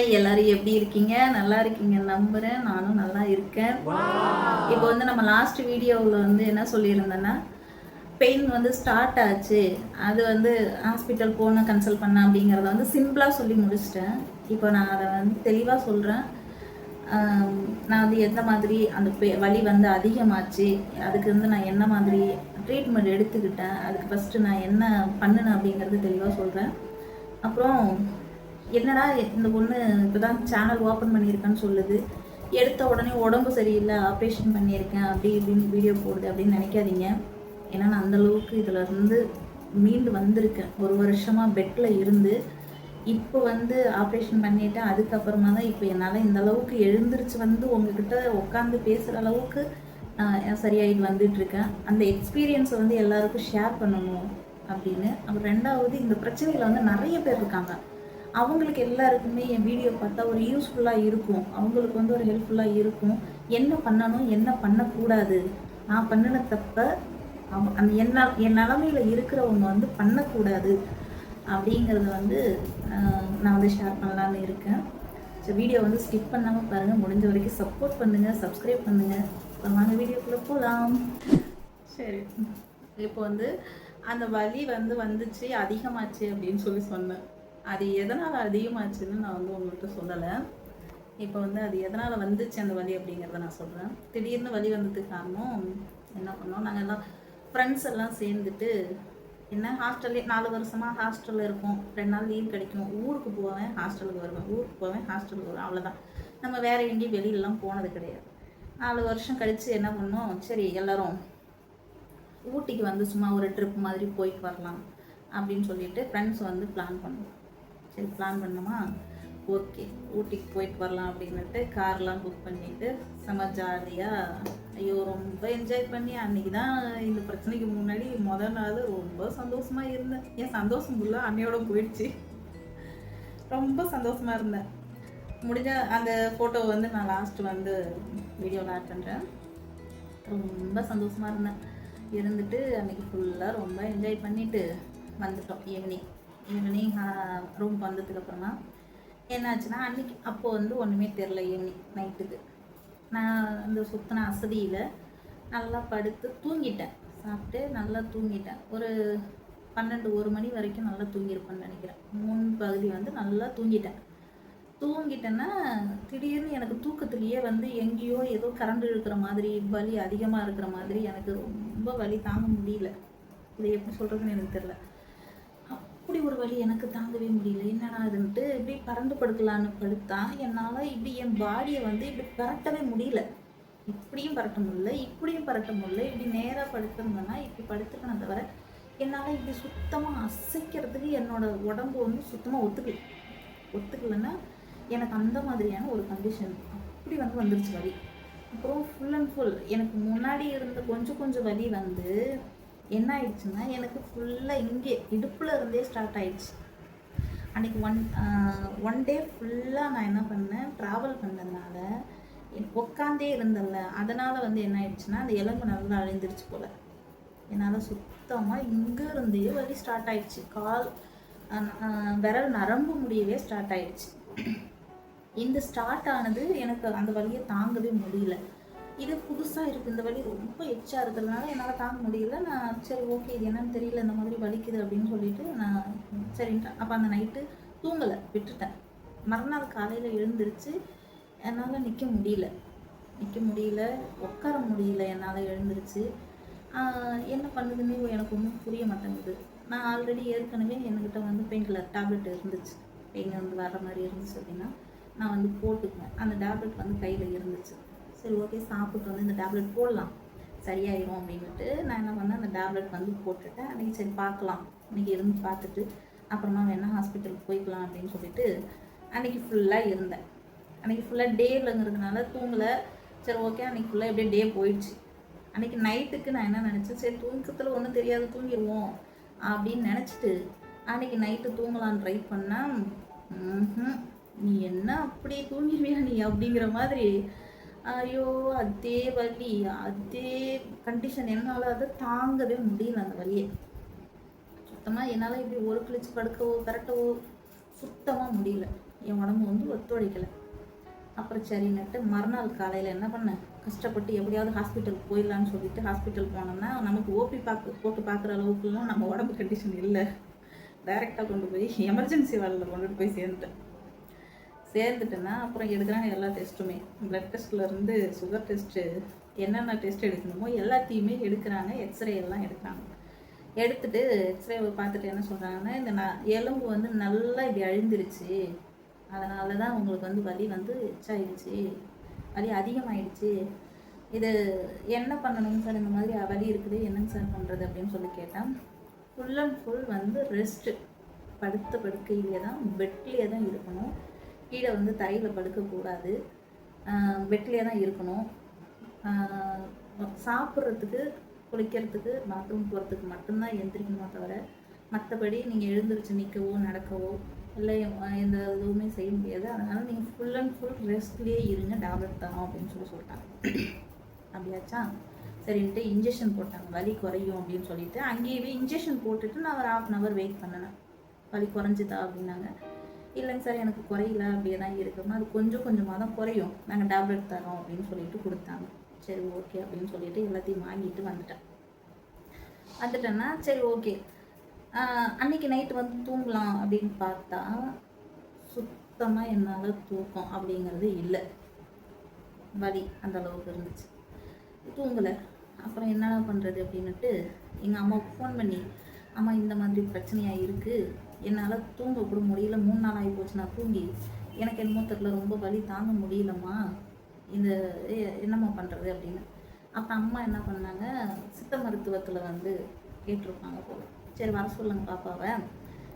Hi, எல்லாரும் எப்படி இருக்கீங்க? நல்லா இருக்கீங்க நம்புறேன். நானும் நல்லா இருக்கேன். இப்போ வந்து நம்ம லாஸ்ட் வீடியோவில் வந்து என்ன சொல்லியிருந்தேன்னா, பெயின் வந்து ஸ்டார்ட் ஆச்சு, அது வந்து ஹாஸ்பிட்டல் போன கன்சல்ட் பண்ண அப்படிங்கிறத வந்து சிம்பிளாக சொல்லி முடிச்சிட்டேன். இப்போ நான் அதை வந்து தெளிவாக சொல்கிறேன். நான் வந்து எந்த மாதிரி அந்த வலி வந்து அதிகமாச்சு, அதுக்கு வந்து நான் என்ன மாதிரி ட்ரீட்மெண்ட் எடுத்துக்கிட்டேன், அதுக்கு ஃபஸ்ட்டு நான் என்ன பண்ணினேன் அப்படிங்கிறது தெளிவாக சொல்கிறேன். அப்புறம் என்னடா இந்த பொண்ணு இப்போ தான் சேனல் ஓப்பன் பண்ணியிருக்கேன்னு சொல்லுது, எடுத்த உடனே உடம்பு சரியில்லை, ஆப்ரேஷன் பண்ணியிருக்கேன் அப்படி இப்படின்னு வீடியோ போடுது அப்படின்னு நினைக்காதீங்க. ஏன்னா நான் அந்தளவுக்கு இதில் இருந்து மீண்டு வந்திருக்கேன். 1 வருஷமாக பெட்டில் இருந்து இப்போ வந்து ஆப்ரேஷன் பண்ணிவிட்டேன். அதுக்கப்புறமா தான் இப்போ என்னால் இந்த அளவுக்கு எழுந்திரிச்சு வந்து உங்ககிட்ட உட்காந்து பேசுகிற அளவுக்கு சரியாகிட்டு வந்துட்டுருக்கேன். அந்த எக்ஸ்பீரியன்ஸை வந்து எல்லாருக்கும் ஷேர் பண்ணணும் அப்படின்னு. அப்புறம் 2வது, இந்த பிரச்சனையில் வந்து நிறைய பேர் இருக்காங்க. அவங்களுக்கு எல்லாருக்குமே என் வீடியோ பார்த்தா ஒரு யூஸ்ஃபுல்லாக இருக்கும், அவங்களுக்கு வந்து ஒரு ஹெல்ப்ஃபுல்லாக இருக்கும். என்ன பண்ணணும், என்ன பண்ணக்கூடாது, நான் பண்ணின தப்பை அந்த என் நிலமையில் இருக்கிறவங்க வந்து பண்ணக்கூடாது அப்படிங்கிறத வந்து நான் வந்து ஷேர் பண்ணலான்னு இருக்கேன். ஸோ வீடியோ வந்து ஸ்கிப் பண்ணாமல் பாருங்கள், முடிஞ்ச வரைக்கும் சப்போர்ட் பண்ணுங்கள், சப்ஸ்கிரைப் பண்ணுங்கள். வாங்க வீடியோக்குள்ளே போகலாம். சரி, இப்போ வந்து அந்த வலி வந்து வந்துச்சு, அதிகமாச்சு அப்படின்னு சொன்னேன். அது எதனால் அதிகமாச்சுன்னு நான் வந்து உங்கள்கிட்ட சொல்லலை. இப்போ வந்து அது எதனால் வந்துச்சு அந்த வலி அப்படிங்கிறத நான் சொல்கிறேன். திடீர்னு வலி வந்ததுக்கு காரணம் என்ன பண்ணோம், நாங்கள் எல்லாம் ஃப்ரெண்ட்ஸ் எல்லாம் சேர்ந்துட்டு என்ன ஹாஸ்டல்லே 4 வருஷமாக ஹாஸ்டலில் இருக்கோம். 2 நாள் லீவ் கிடைக்கும், ஊருக்கு போவேன், ஹாஸ்டலுக்கு வருவேன், ஊருக்கு போவேன், ஹாஸ்டலுக்கு வருவேன், அவ்வளோதான். நம்ம வேறு எங்கேயும் வெளியிலலாம் போனது கிடையாது. 4 வருஷம் கழித்து என்ன பண்ணோம், சரி எல்லோரும் ஊட்டிக்கு வந்து சும்மா ஒரு ட்ரிப் மாதிரி போயிட்டு வரலாம் அப்படின்னு சொல்லிட்டு ஃப்ரெண்ட்ஸ் வந்து பிளான் பண்ணோம். சரி பிளான் பண்ணோமா, ஓகே ஊட்டிக்கு போயிட்டு வரலாம் அப்படின்னுட்டு கார்லாம் புக் பண்ணிவிட்டு செம்ம ஜாலியாக, ஐயோ ரொம்ப என்ஜாய் பண்ணி அன்றைக்கி தான் இந்த பிரச்சனைக்கு முன்னாடி முதல் நாள் ரொம்ப சந்தோஷமாக இருந்தேன். என் சந்தோஷம் ஃபுல்லாக அன்னையோட போயிடுச்சு. ரொம்ப சந்தோஷமாக இருந்தேன். முடிஞ்ச அந்த ஃபோட்டோ வந்து நான் லாஸ்ட்டு வந்து வீடியோவில் ஆட் பண்ணுறேன். ரொம்ப சந்தோஷமாக இருந்தேன். இருந்துட்டு அன்றைக்கி ஃபுல்லாக ரொம்ப என்ஜாய் பண்ணிவிட்டு வந்துட்டோம். ஈவினிங் ரூம் வந்ததுக்கப்புறமா என்னாச்சுன்னா, அன்றைக்கி அப்போது வந்து ஒன்றுமே தெரில. ஈவினிங் நைட்டுக்கு நான் அந்த சுற்றின அசதியில் நல்லா படுத்து தூங்கிட்டேன். சாப்பிட்டு நல்லா தூங்கிட்டேன். ஒரு 12-1 மணி வரைக்கும் நல்லா தூங்கியிருப்பேன்னு நினைக்கிறேன். 3 பகுதி வந்து நல்லா தூங்கிட்டேன்னா திடீர்னு எனக்கு தூக்கத்துலேயே வந்து எங்கேயோ ஏதோ கரண்ட் இழுக்கிற மாதிரி, வலி அதிகமாக இருக்கிற மாதிரி, எனக்கு ரொம்ப வலி தாங்க முடியல. இதை எப்படி சொல்கிறதுன்னு எனக்கு தெரில. அப்படி ஒரு வலி எனக்கு தாங்கவே முடியல. என்னடா இதுன்ட்டு இப்படி பறந்து படுக்கலான்னு படுத்தா என்னால் இப்படி என் பாடியை வந்து இப்படி பரட்டவே முடியல. இப்படியும் பரட்ட முடியல, இப்படியும் பரட்ட முடியல. இப்படி நேராக படுத்திருந்தேன்னா இப்படி படுத்துக்கணும், தவிர என்னால் இப்படி சுத்தமாக அசைக்கிறதுக்கு என்னோட உடம்பு வந்து சுத்தமாக ஒத்துக்கலைன்னா எனக்கு அந்த மாதிரியான ஒரு கண்டிஷன் அப்படி வந்து வந்துருச்சு வலி. அப்புறம் ஃபுல் அண்ட் ஃபுல் எனக்கு முன்னாடி இருந்த கொஞ்சம் வலி வந்து என்ன ஆயிடுச்சுன்னா, எனக்கு ஃபுல்லாக இங்கே இடுப்பில் இருந்தே ஸ்டார்ட் ஆயிடுச்சு. அன்றைக்கி ஒன் டே ஃபுல்லாக நான் என்ன பண்ணேன், ட்ராவல் பண்ணதுனால உட்காந்தே இருந்தேன்ல, அதனால் வந்து என்ன ஆயிடுச்சுன்னா, அந்த எலும்பு நல்லா அழிந்துருச்சு போல். என்னால் சுத்தமாக இங்கே இருந்தே வலி ஸ்டார்ட் ஆயிடுச்சு. கால் விரல் நரம்பு முடியவே ஸ்டார்ட் ஆயிடுச்சு. இந்த ஸ்டார்ட் ஆனது எனக்கு அந்த வலியை தாங்கவே முடியல. இது புதுசாக இருக்குது, இந்த வலி ரொம்ப எச்சாக இருக்கிறதுனால என்னால் தாங்க முடியல. நான் சரி ஓகே இது என்னன்னு தெரியல, இந்த மாதிரி வலிக்குது அப்படின்னு சொல்லிட்டு நான் சரின்ட்டேன். அப்போ அந்த நைட்டு தூங்கலை, விட்டுட்டேன். மறுநாள் காலையில் எழுந்திரிச்சு என்னால் நிற்க முடியல, உட்கார முடியல. என்னால் எழுந்திரிச்சு என்ன பண்ணுதுன்னு எனக்கு ஒன்றும் புரிய மாட்டேங்குது. நான் ஆல்ரெடி ஏற்கனவே என்கிட்ட வந்து பெயின் கில்லர் டேப்லெட் இருந்துச்சு. பெயின் வந்து வர்ற மாதிரி இருந்துச்சு அப்படின்னா நான் வந்து போட்டுக்குவேன். அந்த டேப்லெட் வந்து கையில் இருந்துச்சு. சரி ஓகே சாப்பிட்டு வந்து இந்த டேப்லெட் போடலாம், சரியாயிடும் அப்படின்ட்டு நான் என்ன பண்ணேன், அந்த டேப்லெட் வந்து போட்டுட்டேன். அன்றைக்கி சரி பார்க்கலாம், இன்றைக்கி இருந்து பார்த்துட்டு அப்புறமா வேணால் ஹாஸ்பிட்டலுக்கு போய்க்கலாம் அப்படின்னு சொல்லிட்டு அன்றைக்கி ஃபுல்லாக இருந்தேன். அன்றைக்கி ஃபுல்லாக டேலங்கிறதுனால தூங்கலை. சரி ஓகே அன்றைக்கி ஃபுல்லாக எப்படியே டே போயிடுச்சு. அன்றைக்கி நைட்டுக்கு நான் என்ன நினச்சேன், சரி தூக்கத்தில் ஒன்றும் தெரியாது தூங்கிடுவோம் அப்படின்னு நினச்சிட்டு அன்றைக்கி நைட்டு தூங்கலான்னு ட்ரை பண்ணேன். நீ என்ன அப்படியே தூங்கிடுவியா நீ அப்படிங்கிற மாதிரி, ஐயோ அதே வலி, அதே கண்டிஷன். என்னால் அதை தாங்கவே முடியல. அந்த வலியை சுத்தமாக என்னால் இப்படி ஒரு கிழிச்சு படுக்கவோ கரெக்டவோ சுத்தமாக முடியல. என் உடம்பு வந்து ஒத்துழைக்கலை. அப்புறம் சரின்னுட்டு மறுநாள் காலையில் என்ன பண்ணேன், கஷ்டப்பட்டு எப்படியாவது ஹாஸ்பிட்டலுக்கு போயிடலான்னு சொல்லிட்டு ஹாஸ்பிட்டல் போனோம்னா நமக்கு ஓபி போட்டு பார்க்குற அளவுக்குலாம் நம்ம உடம்பு கண்டிஷன் இல்லை. டைரெக்டாக கொண்டு போய் எமர்ஜென்சி வார்டில் கொண்டுட்டு போய் சேர்ந்துட்டேன்னா அப்புறம் எடுக்கிறாங்க எல்லா டெஸ்ட்டுமே. ப்ளட் டெஸ்ட்லேருந்து சுகர் டெஸ்ட்டு, என்னென்ன டெஸ்ட் எடுக்கணுமோ எல்லாத்தையுமே எடுக்கிறாங்க. எக்ஸ்ரே எல்லாம் எடுக்கிறாங்க. எடுத்துகிட்டு எக்ஸ்ரேவை பார்த்துட்டு என்ன சொல்கிறாங்கன்னா, இந்த எலும்பு வந்து நல்லா இப்படி அழிந்துருச்சு, அதனால தான் உங்களுக்கு வந்து வலி வந்து எச்சாயிடுச்சு, வலி அதிகமாகிடுச்சு. இது என்ன பண்ணணுங்க சார், இந்த மாதிரி வலி இருக்குது, என்னங்க சார் பண்ணுறது அப்படின்னு சொல்லி கேட்டால், ஃபுல் அண்ட் ஃபுல் வந்து ரெஸ்ட்டு, படுத்த படுக்கையிலே தான், பெட்லேயே தான் இருக்கணும். கீழே வந்து தரையில் படுக்கக்கூடாது, பெட்லேயே தான் இருக்கணும். சாப்பிட்றதுக்கு, குளிக்கிறதுக்கு, பாத்ரூம் போகிறதுக்கு மட்டும்தான் எழுந்திரிக்கணுமோ தவிர மற்றபடி நீங்கள் எழுந்திரிச்சு நிற்கவோ நடக்கவோ இல்லை எந்த இதுவுமே செய்ய முடியாது. அதனால் நீங்கள் ஃபுல் அண்ட் ஃபுல் ரெஸ்ட்லேயே இருங்க, டேப்லெட் தரோம் அப்படின்னு சொல்லிட்டாங்க. அப்படியாச்சா, சரின்ட்டு இன்ஜெக்ஷன் போட்டாங்க, வலி குறையும் அப்படின்னு சொல்லிட்டு. அங்கேயே இன்ஜெக்ஷன் போட்டுட்டு நான் ஒரு 1/2 hour வெயிட் பண்ணினேன். வலி குறைஞ்சிதா அப்படின்னாங்க. இல்லைங்க சார் எனக்கு குறையில, அப்படியே தான் இருக்குமா, அது கொஞ்சம் கொஞ்சமாக தான் குறையும், நாங்கள் டேப்லெட் தரோம் அப்படின்னு சொல்லிட்டு கொடுத்தாங்க. சரி ஓகே அப்படின்னு சொல்லிட்டு எல்லாத்தையும் வாங்கிட்டு வந்துட்டேன்னா சரி ஓகே. அன்றைக்கி நைட்டு வந்து தூங்கலாம் அப்படின்னு பார்த்தா சுத்தமாக என்னால் தூக்கம் அப்படிங்கிறது இல்லை. வலி அந்த அளவுக்கு இருந்துச்சு, தூங்கலை. அப்புறம் என்னடா பண்ணுறது அப்படின்னுட்டு எங்கள் அம்மாவுக்கு ஃபோன் பண்ணி, அம்மா இந்த மாதிரி பிரச்சனையாக இருக்குது, என்னால் தூங்க கூட முடியல, 3 நாள் ஆகி போச்சு நான் தூங்கி, எனக்கு என்னமோ தெரியல, ரொம்ப வலி தாங்க முடியலம்மா, இந்த என்னம்மா பண்ணுறது அப்படின்னு. அப்போ அம்மா என்ன பண்ணாங்க, சித்த மருத்துவத்தில் வந்து கேட்டிருப்பாங்க போல. சரி வர சொல்லுங்க பாப்பாவை,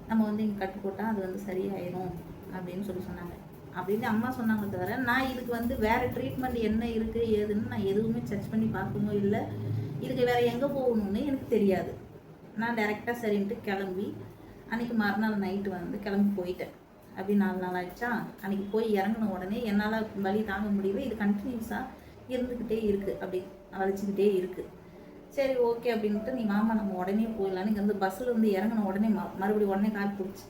நம்ம வந்து இங்கே கட்டு போட்டால் அது வந்து சரியாயிடும் அப்படின்னு சொன்னாங்க. அப்படின்னு அம்மா சொன்னாங்க. தவிர நான் இதுக்கு வந்து வேறு ட்ரீட்மெண்ட் என்ன இருக்குது ஏதுன்னு நான் எதுவுமே சர்ச் பண்ணி பார்க்கவும் இல்லை. இதுக்கு வேறு எங்கே போகணுன்னு எனக்கு தெரியாது. நான் டைரெக்டாக சரின்ட்டு கிளம்பி அன்றைக்கி மறுநாள் நைட்டு வந்து கிளம்பி போயிட்டேன். அப்படி 4 நாள் ஆயிடுச்சா. அன்றைக்கி போய் இறங்கின உடனே என்னால் வலி தாங்க முடியல, இது கண்டினியூஸாக இருந்துக்கிட்டே இருக்குது, அப்படி வலிச்சுக்கிட்டே இருக்குது. சரி ஓகே அப்படின்ட்டு, நீ வாமா நம்ம உடனே போயிடலான்னு இங்கே வந்து பஸ்ஸில் வந்து இறங்கின உடனே மறுபடியும் உடனே கால் பிடிச்சி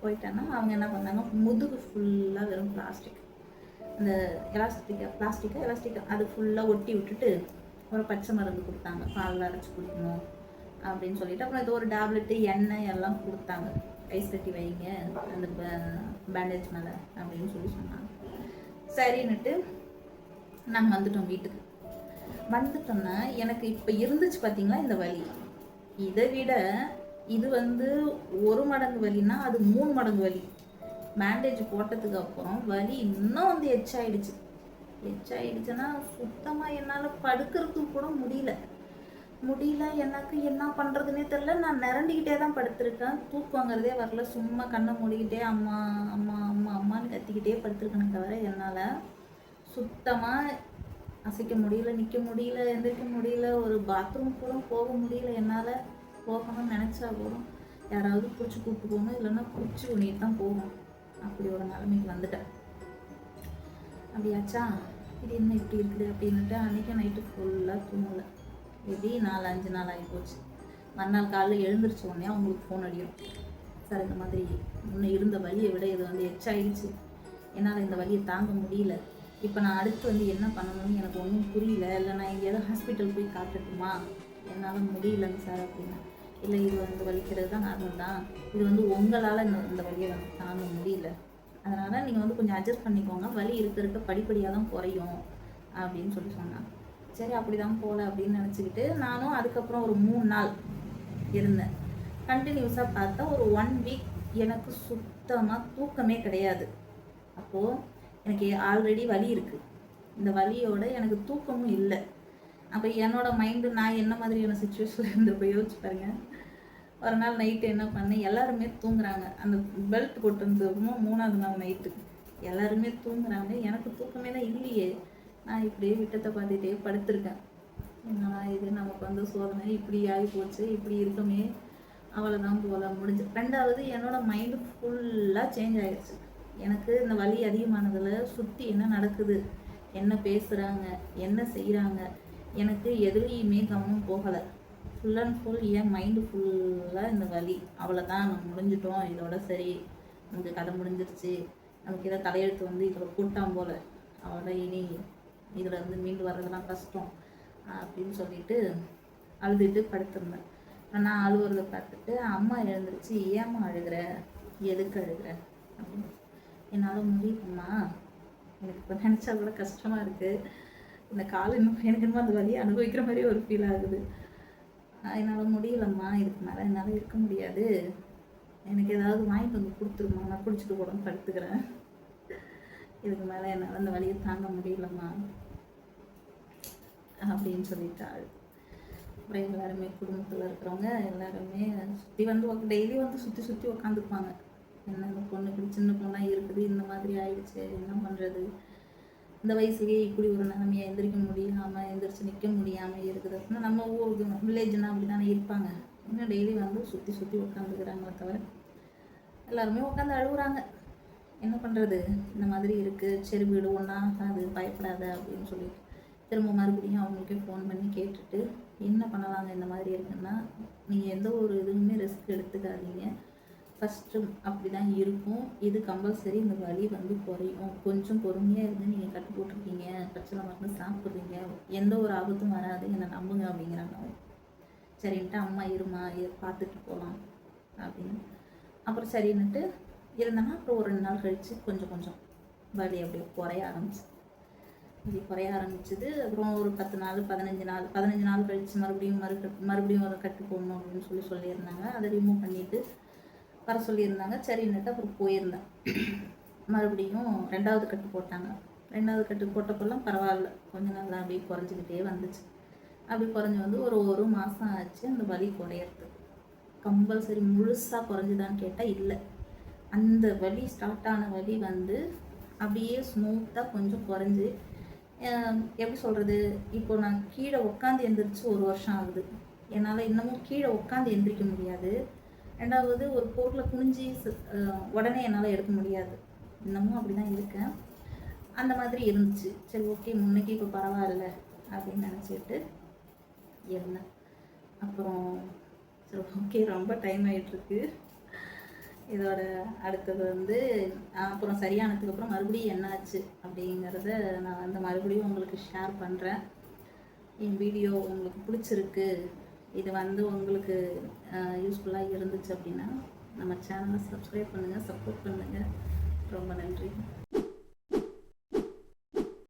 போயிட்டேன்னா அவங்க என்ன பண்ணாங்க, முதுகு ஃபுல்லாக வெறும் பிளாஸ்டிக், இந்த எலாஸ்டிக்கா அது ஃபுல்லாக ஒட்டி விட்டுட்டு ஒரு பச்சை மருந்து கொடுத்தாங்க, பாலில் அரைச்சி குடிக்கணும் அப்படின்னு சொல்லிட்டு. அப்புறம் இது ஒரு டேப்லெட்டு, எண்ணெய் எல்லாம் கொடுத்தாங்க, ஐஸ் கட்டி வைங்க அந்த பேண்டேஜ் மேலே அப்படின்னு சொல்லி சொன்னாங்க. சரின்னுட்டு நாங்கள் வந்துட்டோம் வீட்டுக்கு. வந்துட்டோம்னா எனக்கு இப்போ இருந்துச்சு பார்த்தீங்களா இந்த வலி, இதை விட இது வந்து 1 மடங்கு வலின்னா அது 3 மடங்கு வலி. பேண்டேஜ் போட்டதுக்கு அப்புறம் வலி இன்னும் வந்து எச்சாயிடுச்சுன்னா சுத்தமாக என்னால் படுக்கிறதுக்கு கூட முடியல. எனக்கு என்ன பண்ணுறதுனே தெரில. நான் நிரண்டிக்கிட்டே தான் படுத்திருக்கேன், தூக்கங்கிறதே வரல. சும்மா கண்ணை மூடிக்கிட்டே அம்மா அம்மா அம்மா அம்மான்னு கத்திக்கிட்டே படுத்திருக்கேன்னு தவிர என்னால் சுத்தமாக அசைக்க முடியல, நிற்க முடியல, எந்திரிக்க முடியல, ஒரு பாத்ரூம் கூட போக முடியல. என்னால் போகணும்னு நினச்சா கூட யாராவது பிடிச்சி கூப்பிட்டு போகணும், இல்லைன்னா பிடிச்சி பண்ணிட்டு தான் போகணும். அப்படி ஒரு நிலைமைக்கு வந்துட்டேன். அப்படியாச்சா, இது என்ன இப்படி இருக்குது அப்படின்னுட்டு அன்றைக்கி நைட்டு ஃபுல்லாக தூங்கலை. எப்படி 4-5 நாள் ஆகி போச்சு. மறுநாள் காலையில் எழுந்திரிச்ச உடனே அவங்களுக்கு ஃபோன் அடிக்கும், சார் இந்த மாதிரி முன்னே இருந்த வலியை விட இது வந்து எச்சாயிடுச்சு, என்னால் இந்த வலியை தாங்க முடியல, இப்போ நான் அடுத்து வந்து என்ன பண்ணணும்னு எனக்கு ஒன்றும் புரியல, இல்லை நான் எங்கேயாவது ஹாஸ்பிட்டல் போய் காட்டட்டுமா, என்னால் முடியலங்க சார் அப்படின்னா. இல்லை இது வந்து வலிக்கிறது தான் நார்மல் தான், இது வந்து உங்களால் இந்த வலியை வந்து தாங்க முடியல, அதனால் நீங்கள் வந்து கொஞ்சம் அட்ஜஸ்ட் பண்ணிக்கோங்க, வலி இருக்க படிப்படியாக தான் குறையும் அப்படின்னு சொல்லி சொன்னாங்க. சரி அப்படி தான் போகல அப்படின்னு நினச்சிக்கிட்டு நானும் அதுக்கப்புறம் ஒரு 3 நாள் இருந்தேன். கண்டினியூஸாக பார்த்தா ஒரு 1 வீக் எனக்கு சுத்தமாக தூக்கமே கிடையாது. அப்போது எனக்கு ஆல்ரெடி வலி இருக்குது, இந்த வலியோட எனக்கு தூக்கமும் இல்லை. அப்போ என்னோடய மைண்டு நான் என்ன மாதிரியான சுச்சுவேஷனில் இருந்து போய் யோசிச்சு பாருங்க. ஒரு நாள் நைட்டு என்ன பண்ணேன், எல்லாருமே தூங்குறாங்க, அந்த பெல்ட் போட்டுருந்தோமோ 3ஆவது நாள் நைட்டு எல்லாருமே தூங்குறாங்க, எனக்கு தூக்கமே தான் இல்லையே. நான் இப்படியே விட்டத்தை பார்த்துட்டே படுத்திருக்கேன். என்னடா இது நமக்கு வந்து சோதனை இப்படி ஆகி போச்சு, இப்படி இருக்குமே, அவ்வளோதான் போல முடிஞ்சு. 2வது என்னோடய மைண்டு ஃபுல்லாக சேஞ்ச் ஆகிடுச்சு. எனக்கு இந்த வலி அதிகமானதில் சுற்றி என்ன நடக்குது, என்ன பேசுகிறாங்க, என்ன செய்கிறாங்க, எனக்கு எதுலேயுமே கவனம் போகலை. Full and full N mind ஃபுல்லாக இந்த வலி, அவ்வளோதான் நம்ம முடிஞ்சிட்டோம், இதோட சரி, நமக்கு கதை முடிஞ்சிருச்சு, நமக்கு ஏதாவது தலையெழுத்து வந்து இதில் போட்டான் போல், அவளை இனி இதில் இருந்து மீண்டு வர்றதெல்லாம் கஷ்டம் அப்படின்னு சொல்லிட்டு அழுதுட்டு படுத்திருந்தேன். நான் அழுவுறதை பார்த்துட்டு அம்மா எழுந்துருச்சு, ஏம்மா அழுகிற, எதுக்கு அழுகிற அப்படின்னு. என்னால் முடியுமா, எனக்கு இப்போ நினச்சா கூட கஷ்டமாக இருக்குது. இந்த கால் இன்னும் எனக்கு இன்னும் அந்த வழியை அனுபவிக்கிற மாதிரி ஒரு ஃபீல் ஆகுது. என்னால் முடியலம்மா, இதுக்கு மேலே என்னால் இருக்க முடியாது, எனக்கு ஏதாவது வாங்கிட்டு வந்து கொடுத்துருமா, நான் குடிச்சிட்டு கூட படுத்துக்கிறேன், இதுக்கு மேலே என்னால் அந்த வழியை தாங்க முடியலம்மா அப்படின்னு சொல்லிட்டாள். அப்புறம் எல்லாருமே குடும்பத்தில் இருக்கிறவங்க எல்லாருமே சுற்றி வந்து டெய்லி வந்து சுற்றி சுற்றி உக்காந்துப்பாங்க. என்ன இந்த பொண்ணுக்கு சின்ன பொண்ணாக இருக்குது, இந்த மாதிரி ஆயிடுச்சு, என்ன பண்ணுறது, இந்த வயசுலேயே இப்படி ஒரு நிலைமையை எந்திரிக்க முடியாமல் எந்திரிச்சு நிற்க முடியாமல் இருக்குது அப்படின்னா நம்ம ஊருக்கு வில்லேஜ்னால் அப்படி தானே இருப்பாங்க. இன்னும் டெய்லி வந்து சுற்றி சுற்றி உட்காந்துக்கிறாங்களே தவிர எல்லாருமே உட்காந்து அழுகுறாங்க. என்ன பண்ணுறது, இந்த மாதிரி இருக்குது, சரி வீடு ஒன்றா அது பயப்படாத அப்படின்னு சொல்லிட்டு திரும்ப மறுபடியும் அவங்களுக்கே ஃபோன் பண்ணி கேட்டுட்டு என்ன பண்ணலாங்க, இந்த மாதிரி இருக்குன்னா நீங்கள் எந்த ஒரு இதுவுமே ரிஸ்க் எடுத்துக்காதீங்க, ஃபஸ்ட்டு அப்படி தான் இருக்கும், இது கம்பல்சரி இந்த வலி வந்து குறையும், கொஞ்சம் பொறுமையாக இருந்து நீங்கள் கட்டு போட்டிருக்கீங்க, பிரச்சனை வந்து சாப்பிட்றீங்க, எந்த ஒரு ஆபத்தும் வராது, என்னை நம்புங்க அப்படிங்கிறாங்க. சரின்ட்டு அம்மா இருமா பார்த்துட்டு போகலாம் அப்படின்னு. அப்புறம் சரின்னுட்டு இருந்தேன்னா அப்புறம் ஒரு 2 நாள் கழித்து கொஞ்சம் கொஞ்சம் வலி அப்படியே குறைய ஆரம்பிச்சு. வலி குறைய ஆரம்பிச்சது. அப்புறம் ஒரு 10 நாள் 15 நாள் கழித்து மறுபடியும் ஒரு கட்டு போடணும் அப்படின்னு சொல்லியிருந்தாங்க. அதை ரிமூவ் பண்ணிவிட்டு வர சொல்லியிருந்தாங்க. சரின்னுட்டு அப்புறம் போயிருந்தேன். மறுபடியும் 2வது கட்டு போட்டாங்க. 2வது கட்டு போட்டப்பெல்லாம் பரவாயில்ல, கொஞ்சம் நல்லா அப்படியே குறைஞ்சிக்கிட்டே வந்துச்சு. அப்படி குறைஞ்சி வந்து ஒரு மாதம் ஆச்சு அந்த வலி குறையிறது. கம்பல்சரி முழுசாக குறைஞ்சிதான்னு கேட்டால் இல்லை. அந்த வலி ஸ்டார்ட் ஆன வலி வந்து அப்படியே ஸ்மூத்தாக கொஞ்சம் குறைஞ்சி, எப்படி சொல்கிறது, இப்போ நான் கீழே உட்காந்து எந்திரிச்சு 1 வருஷம் ஆகுது. என்னால் இன்னமும் கீழே உட்காந்து எந்திரிக்க முடியாது. 2வது ஒரு பொருளை குனிஞ்சி உடனே என்னால் எடுக்க முடியாது. இன்னமும் அப்படி தான் இருக்கேன். அந்த மாதிரி இருந்துச்சு. சரி ஓகே, முன்னைக்கு இப்போ பரவாயில்ல அப்படின்னு நினச்சிட்டு இருந்தேன். அப்புறம் சரி ஓகே, ரொம்ப டைம் ஆகிட்டுருக்கு. இதோட அடுத்தது வந்து அப்புறம் சரியானதுக்கப்புறம் மறுபடியும் என்னாச்சு அப்படிங்கிறத நான் வந்து மறுபடியும் உங்களுக்கு ஷேர் பண்ணுறேன். என் வீடியோ உங்களுக்கு பிடிச்சிருக்கு, இது வந்து உங்களுக்கு யூஸ்ஃபுல்லாக இருந்துச்சு அப்படின்னா நம்ம சேனலை சப்ஸ்கிரைப் பண்ணுங்கள், சப்போர்ட் பண்ணுங்கள். ரொம்ப நன்றி.